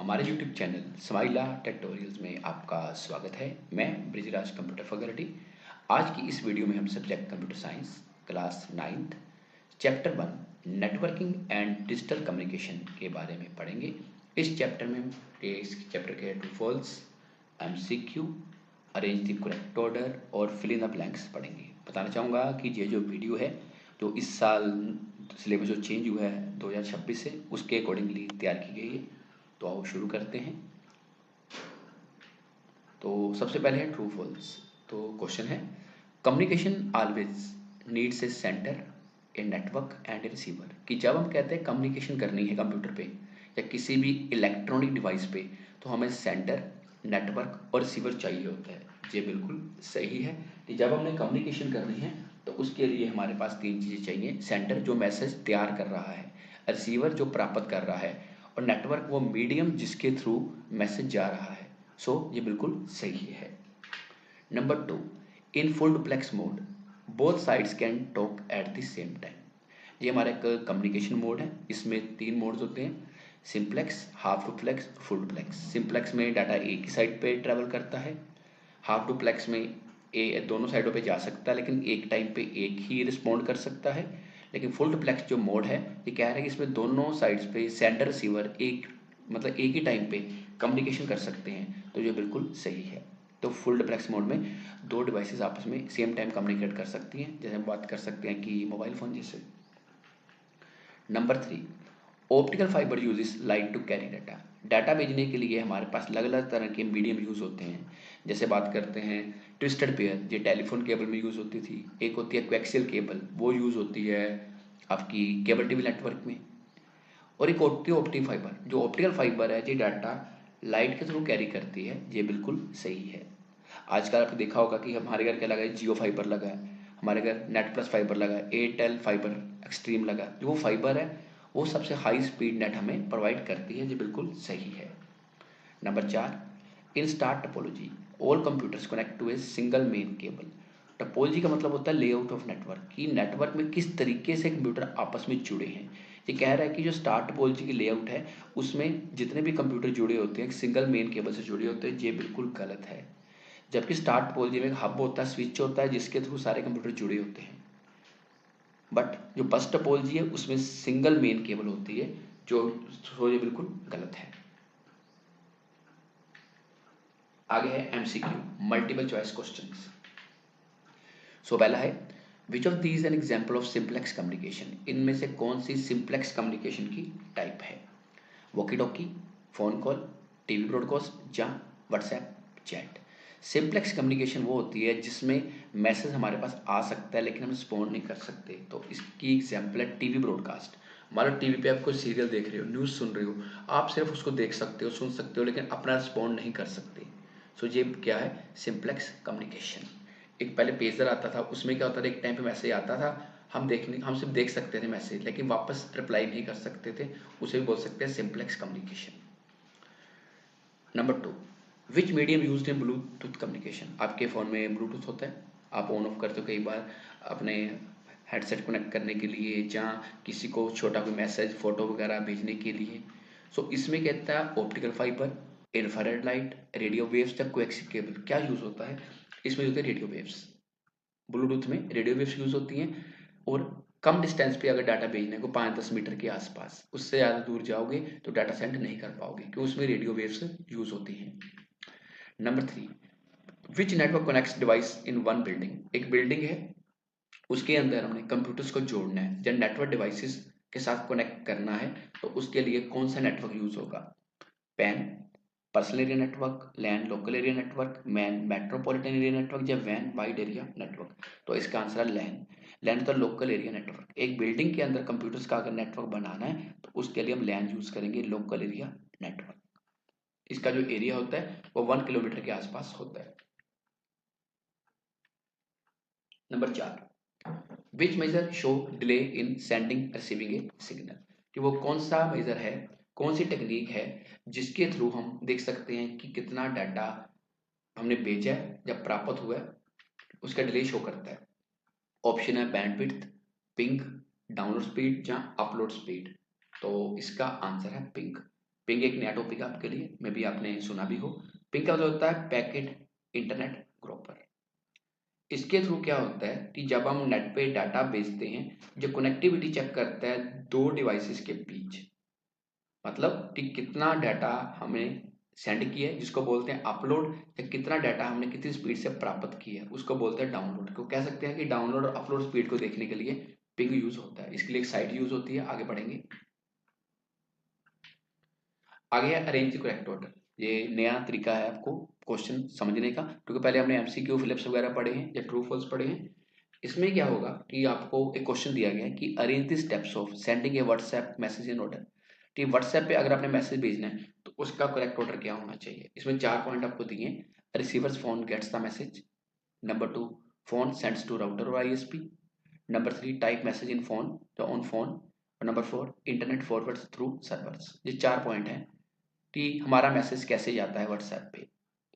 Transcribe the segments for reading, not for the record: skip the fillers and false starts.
हमारे YouTube channel स्माइला tutorials में आपका स्वागत है। मैं ब्रिजराज कंप्यूटर फैकल्टी। आज की इस वीडियो में हम subject computer science class 9th chapter 1 networking and digital communication के बारे में पढ़ेंगे। इस चैप्टर में हम इस चैप्टर के true false, MCQ, arrange the correct order और फिल इन द ब्लैंक्स पढ़ेंगे। बताना चाहूँगा कि ये जो वीडियो है जो इस साल सिलेबस जो चेंज हुआ है 2026 से, उसके अकॉर्डिंगली तैयार की गई है। तो आओ शुरू करते हैं। तो सबसे पहले है ट्रू फॉल्स। तो क्वेश्चन है, communication always needs a centre, a network and A receiver. कि जब हम कहते हैं कम्युनिकेशन करनी है कंप्यूटर पे या किसी भी इलेक्ट्रॉनिक डिवाइस पे, तो हमें सेंटर, नेटवर्क और रिसीवर चाहिए होता है। ये बिल्कुल सही है कि जब हमने कम्युनिकेशन करनी है तो उसके लिए हमारे पास तीन चीज़ें चाहिए। सेंटर जो मैसेज तैयार कर रहा है, रिसीवर जो प्राप्त कर रहा है, और नेटवर्क वो मीडियम जिसके थ्रू मैसेज जा रहा है। सो ये बिल्कुल सही है। Number 2, in full duplex mode both sides can talk at the same time. ये हमारा एक कम्युनिकेशन मोड है। इसमें तीन मोड्स होते हैं, simplex, half duplex, full duplex. Simplex में डाटा एक ही साइड पे ट्रेवल करता है। हाफ डुप्लेक्स में दोनों साइडों पे जा सकता है लेकिन एक टाइम पे एक ही रिस्पॉन्ड कर सकता है। लेकिन फुल डुप्लेक्स जो मोड है ये कह रहा है कि इसमें दोनों साइड्स पे सेंडर रिसीवर एक ही टाइम पे कम्युनिकेशन कर सकते हैं। तो ये बिल्कुल सही है। तो फुल डुप्लेक्स मोड में दो डिवाइसेस आपस में सेम टाइम कम्युनिकेट कर सकती हैं, जैसे हम बात कर सकते हैं कि मोबाइल फ़ोन जैसे। Number 3, optical fibre uses light to carry data. Data भेजने के लिए हमारे पास अलग अलग तरह के मीडियम यूज़ होते हैं। जैसे बात करते हैं ट्विस्टेड पेयर, ये टेलीफोन केबल में यूज़ होती थी। एक होती है कोएक्सियल केबल, वो यूज़ होती है आपकी केबल टीवी नेटवर्क में। और एक होती है ऑप्टिक फाइबर। जो ऑप्टिकल फाइबर है ये डाटा लाइट के थ्रू कैरी करती है। ये बिल्कुल सही है। आजकल आपने देखा होगा कि हमारे घर क्या लगा है, जियो फाइबर लगा है, हमारे घर नेट प्लस फाइबर लगा है, एयरटेल फाइबर एक्सट्रीम लगा है। जो वो फाइबर है वो सबसे हाई स्पीड नेट हमें प्रोवाइड करती है। ये बिल्कुल सही है। Number 4, in star topology all computers connect to a single main cable. Topology का मतलब होता है लेआउट ऑफ नेटवर्क, कि नेटवर्क में किस तरीके से कंप्यूटर आपस में जुड़े हैं। ये कह रहा है कि जो स्टार टोपोलॉजी की लेआउट है उसमें जितने भी कंप्यूटर जुड़े होते हैं सिंगल मेन केबल से जुड़े होते हैं। ये बिल्कुल गलत है। जबकि स्टार टोपोलॉजी में एक हब होता है, स्विच होता है जिसके थ्रू सारे कंप्यूटर जुड़े होते हैं। बट जो बस टोपोलॉजी है उसमें सिंगल मेन केबल होती है, जो ये बिल्कुल गलत है। आगे है MCQ, मल्टीपल चॉइस क्वेश्चंस। सो पहला है, which of these an example of simplex communication. इनमें से कौन सी सिंप्लेक्स कम्युनिकेशन की टाइप है? Walkie talkie, phone call, TV broadcast या व्हाट्सएप चैट। सिंप्लेक्स कम्युनिकेशन वो होती है जिसमें मैसेज हमारे पास आ सकता है लेकिन हम रिस्पॉन्ड नहीं कर सकते। तो इसकी एग्जाम्पल है टीवी ब्रॉडकास्ट। मान लो टीवी पे आप कोई सीरियल देख रहे हो, न्यूज़ सुन रहे हो, आप सिर्फ उसको देख सकते हो, सुन सकते हो, लेकिन अपना रिस्पॉन्ड नहीं कर सकते। सो ये क्या है? Simplex communication. एक पहले पेजर आता था, उसमें क्या होता था, एक टाइम पे मैसेज आता था, हम सिर्फ देख सकते थे मैसेज लेकिन वापस रिप्लाई नहीं कर सकते थे। उसे भी बोल सकते हैं simplex communication. Number 2, which medium used in Bluetooth communication. आपके फ़ोन में ब्लूटूथ होता है, आप ऑन ऑफ करते हो कई बार अपने हेडसेट कनेक्ट करने के लिए या किसी को छोटा कोई मैसेज फोटो वगैरह भेजने के लिए। सो इसमें कहता है optical fibre, infrared light, radio waves या कोएक्सियल केबल। क्या यूज़ होता है? इसमें होते हैं रेडियो वेव्स। ब्लूटूथ में रेडियो वेव्स यूज़ होती हैं। और कम डिस्टेंस पे अगर डाटा भेजना है को 5-10 मीटर के आसपास, उससे ज़्यादा दूर जाओगे तो डाटा सेंड नहीं कर पाओगे क्योंकि उसमें रेडियो वेव्स यूज़ होती हैं। Number 3, which network connects device in one building. एक बिल्डिंग है, उसके अंदर हमने कंप्यूटर्स को जोड़ना है, जब नेटवर्क डिवाइसेस के साथ कनेक्ट करना है तो उसके लिए कौन सा नेटवर्क यूज़ होगा? PAN, personal area network, LAN local area network, MAN metropolitan area network या वैन वाइड एरिया नेटवर्क। तो इसका आंसर है लैन। लैन तो लोकल एरिया नेटवर्क। एक बिल्डिंग के अंदर कंप्यूटर्स का अगर नेटवर्क बनाना है तो उसके लिए हम लैन यूज करेंगे, लोकल एरिया नेटवर्क। इसका जो एरिया होता है वो 1 किलोमीटर के आसपास होता है। Number 4, which measure show delay in sending receiving a signal. कि वो कौन सा मेजर है, कौन सी टेक्निक है जिसके थ्रू हम देख सकते हैं कि कितना डाटा हमने भेजा है जब प्राप्त हुआ है, उसका डिले शो करता है। ऑप्शन है बैंडविड्थ, पिंग, डाउनलोड स्पीड या अपलोड स्पीड। तो इसका आंसर है पिंग। पिंग एक नया टॉपिक है आपके लिए, मे बी आपने सुना भी हो। पिंग का मतलब होता है पैकेट इंटरनेट ग्रोपर। इसके थ्रू क्या होता है कि जब हम नेट पे डाटा भेजते हैं, जो कनेक्टिविटी चेक करता है दो डिवाइसेस के बीच, मतलब कि कितना डाटा हमें सेंड किया है जिसको बोलते हैं अपलोड, या कितना डाटा हमने कितनी स्पीड से प्राप्त किया है उसको बोलते हैं डाउनलोड। को कह सकते हैं कि डाउनलोड और अपलोड स्पीड को देखने के लिए पिंग यूज होता है। इसके लिए एक साइट यूज होती है, आगे बढ़ेंगे। आगे है अरेंज द करेक्ट ऑर्डर। ये नया तरीका है आपको क्वेश्चन समझने का, क्योंकि पहले हमने एमसीक्यू फिलिप्स वगैरह पढ़े हैं या ट्रू फॉल्स पढ़े हैं। इसमें क्या होगा कि आपको एक क्वेश्चन दिया गया है कि arrange the steps of sending A WhatsApp message in order. कि व्हाट्सएप पे अगर आपने मैसेज भेजना है तो उसका करेक्ट ऑर्डर क्या होना चाहिए। इसमें 4 पॉइंट आपको दिए हैं। Receivers phone gets the message, number 2 phone sends to router और ISP, number 3 type message in phone या ऑन फोन, और number 4 internet forwards through servers. ये 4 पॉइंट हैं कि हमारा मैसेज कैसे जाता है व्हाट्सएप पे।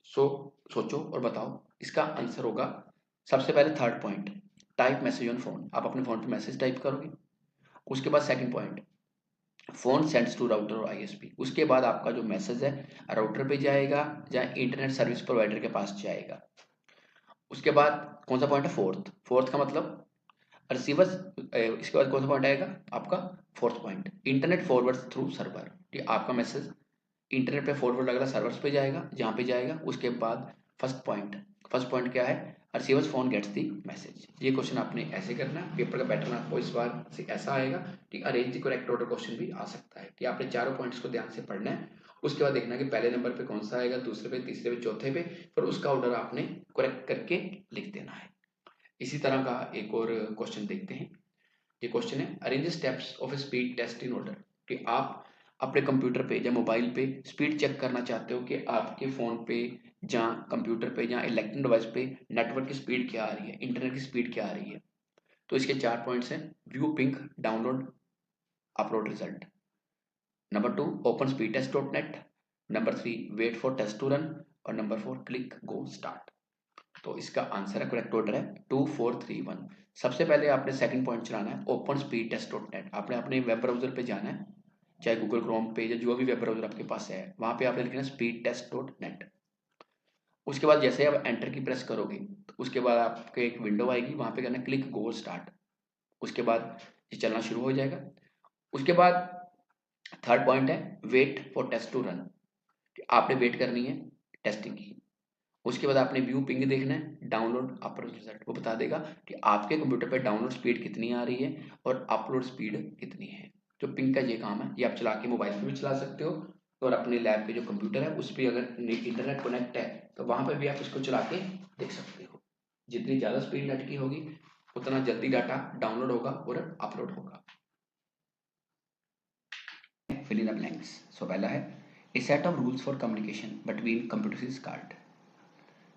सोचो और बताओ। इसका आंसर होगा सबसे पहले third point, type message on phone. आप अपने फोन पे मैसेज टाइप करोगे। उसके बाद second point, phone sends to router और आईएसपी। उसके बाद आपका जो मैसेज है राउटर पे जाएगा या इंटरनेट सर्विस प्रोवाइडर के पास जाएगा। उसके बाद कौन सा पॉइंट है, फोर्थ। फोर्थ का मतलब रिसीवर्स। इसके बाद कौन सा पॉइंट आएगा आपका, fourth point, internet forward through server. कि आपका मैसेज इंटरनेट पे फॉरवर्ड अगला सर्वर्स पे जाएगा, जहाँ पे जाएगा। उसके बाद फर्स्ट पॉइंट क्या है, receivers phone gets the message. ये क्वेश्चन आपने ऐसे करना है। पेपर का पैटर्न आपको इस बार से ऐसा आएगा कि arrange the correct order question भी आ सकता है कि आपने चारों पॉइंट्स को ध्यान से पढ़ना है। उसके बाद देखना है कि पहले नंबर पे कौन सा आएगा, दूसरे पे, तीसरे पे, चौथे पे, फिर उसका ऑर्डर आपने करेक्ट करके लिख देना है। इसी तरह का एक और क्वेश्चन देखते हैं। ये क्वेश्चन है arrange steps of speed test in order. कि आप अपने कंप्यूटर पे या मोबाइल पे स्पीड चेक करना चाहते हो कि आपके फोन पे या कंप्यूटर पे या इलेक्ट्रॉनिक डिवाइस पे नेटवर्क की स्पीड क्या आ रही है, इंटरनेट की स्पीड क्या आ रही है। तो इसके 4 पॉइंट्स हैं, view ping download upload result, number 2 open speed test dot net, number 3 wait for test to run, और नंबर 4 क्लिक गो स्टार्ट। तो इसका आंसर है, करेक्ट ऑर्डर है 2 4 3 1। सबसे पहले आपने सेकंड पॉइंट चलाना है open speed test dot net. आपने अपने वेब ब्राउजर पे जाना है, चाहे गूगल क्रोम पे या जो भी वेब ब्राउजर आपके पास है, वहां पे आपने लिखना है स्पीड टेस्ट डॉट नेट। उसके बाद जैसे आप एंटर की प्रेस करोगे तो उसके बाद आपके एक विंडो आएगी, वहां पे करना क्लिक गो स्टार्ट। उसके बाद ये चलना शुरू हो जाएगा। उसके बाद थर्ड पॉइंट है wait for test to run. आपने वेट करनी है टेस्टिंग की। उसके बाद आपने व्यू पिंग देखना है डाउनलोड अपलोड रिजल्ट। वो बता देगा कि आपके कंप्यूटर पे डाउनलोड स्पीड कितनी आ रही है और अपलोड स्पीड कितनी है। जो पिंग का ये काम है, ये आप चला के मोबाइल पे भी चला सकते हो, और अपने लैब पे जो कंप्यूटर है उस पर अगर इंटरनेट कनेक्ट है तो वहां पर भी आप इसको चला के देख सकते हो। जितनी ज्यादा स्पीड नेट की होगी उतना जल्दी डाटा डाउनलोड होगा और अपलोड होगा। Fill in the blanks. So पहला है a set of rules for communication between computers is called.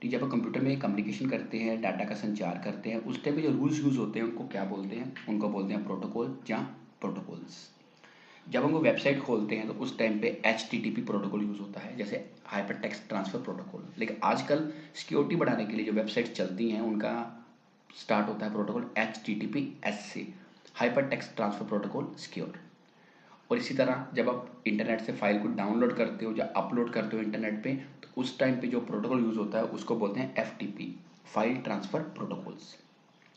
कि जब हम कंप्यूटर में कम्युनिकेशन करते हैं, डाटा का संचार करते हैं, उस टाइम पे जो रूल्स यूज़ होते हैं उनको क्या बोलते हैं, उनको बोलते हैं प्रोटोकॉल या प्रोटोकॉल्स। जब हम वो वेबसाइट खोलते हैं तो उस टाइम पे HTTP प्रोटोकॉल यूज़ होता है, जैसे हाइपर टेक्स्ट ट्रांसफर प्रोटोकॉल। लेकिन आजकल सिक्योरिटी बढ़ाने के लिए जो वेबसाइट चलती हैं उनका स्टार्ट होता है प्रोटोकॉल HTTPS से, hyper text transfer protocol secure. और इसी तरह जब आप इंटरनेट से फाइल को डाउनलोड करते हो या अपलोड करते हो इंटरनेट पे, तो उस टाइम पे जो प्रोटोकॉल यूज़ होता है उसको बोलते हैं FTP, file transfer protocols.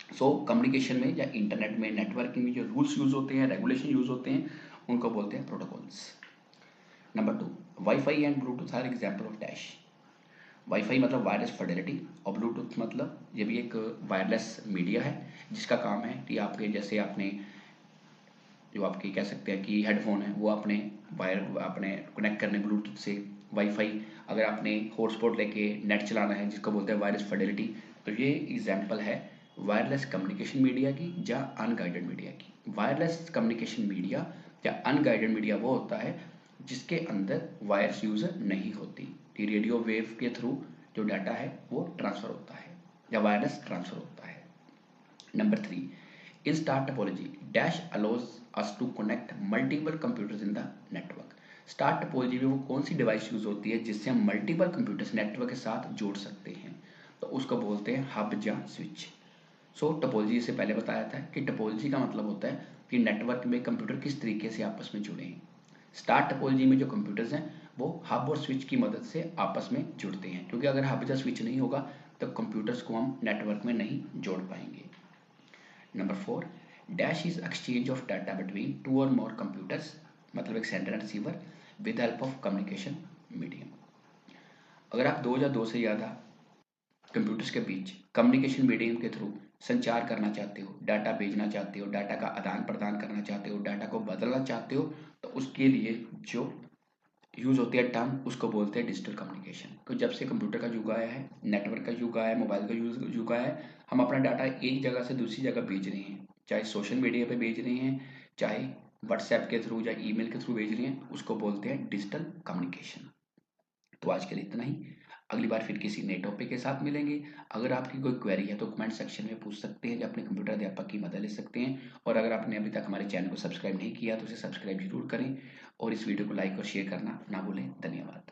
So communication में या इंटरनेट में नेटवर्किंग में जो रूल्स यूज़ होते हैं, रेगुलेशन यूज़ होते हैं, उनको बोलते हैं protocols. Number 2 wifi and Bluetooth are example of dash. Wifi मतलब वायरलेस फिडेलिटी, और ब्लूटूथ मतलब ये भी एक वायरलेस मीडिया है जिसका काम है कि आपके जैसे आपने जो आपके कह सकते हैं कि हेडफोन है वो अपने वायर अपने कनेक्ट करने ब्लूटूथ से। वाईफाई अगर आपने हॉटस्पॉट लेके नेट चलाना है जिसको बोलते हैं वायरलेस फिडेलिटी। तो ये एग्जांपल है वायरलेस कम्युनिकेशन मीडिया की या अनगाइडेड मीडिया की। वायरलेस कम्युनिकेशन मीडिया या अनगाइडेड मीडिया वो होता है जिसके अंदर वायर्स यूज नहीं होती, कि रेडियो वेव के थ्रू जो डाटा है वो ट्रांसफर होता है या वायरलेस ट्रांसफर होता है। Number 3 in star topology dash allows us to connect multiple computers in the network। Star topology में वो कौन सी डिवाइस यूज होती है जिससे हम मल्टीपल कंप्यूटर्स नेटवर्क के साथ जोड़ सकते हैं, तो उसको बोलते हैं हब या स्विच। सो टोपोलॉजी से पहले बताया था कि टोपोलॉजी का मतलब होता है कि नेटवर्क में कंप्यूटर किस तरीके से आपस में जुड़े हैं। स्टार टोपोलॉजी में जो कंप्यूटर्स हैं वो हब और स्विच की मदद से आपस में जुड़ते हैं, क्योंकि अगर हब या स्विच नहीं होगा तो कंप्यूटर्स को हम नेटवर्क में नहीं जोड़ पाएंगे। Number 4, dash is exchange of data between two और मोर कंप्यूटर्स, मतलब एक sender and receiver with help of communication medium. अगर आप दो या दो से ज़्यादा कंप्यूटर्स के बीच कम्युनिकेशन मीडियम के थ्रू संचार करना चाहते हो, डाटा भेजना चाहते हो, डाटा का आदान प्रदान करना चाहते हो, डाटा को बदलना चाहते हो, तो उसके लिए जो यूज़ होती है टर्म उसको बोलते हैं डिजिटल कम्युनिकेशन। तो जब से कंप्यूटर का युग आया है, नेटवर्क का युग आया है, मोबाइल का युग आया है, हम अपना डाटा एक जगह से दूसरी जगह भेज रहे हैं, चाहे सोशल मीडिया पे भेज रहे हैं, चाहे व्हाट्सएप के थ्रू या ईमेल के थ्रू भेज रहे हैं, उसको बोलते हैं डिजिटल कम्युनिकेशन। तो आज के लिए इतना ही। अगली बार फिर किसी नए टॉपिक के साथ मिलेंगे। अगर आपकी कोई क्वेरी है तो कमेंट सेक्शन में पूछ सकते हैं या अपने कंप्यूटर अध्यापक की मदद ले सकते हैं। और अगर आपने अभी तक हमारे चैनल को सब्सक्राइब नहीं किया तो उसे सब्सक्राइब जरूर करें और इस वीडियो को लाइक और शेयर करना ना भूलें। धन्यवाद।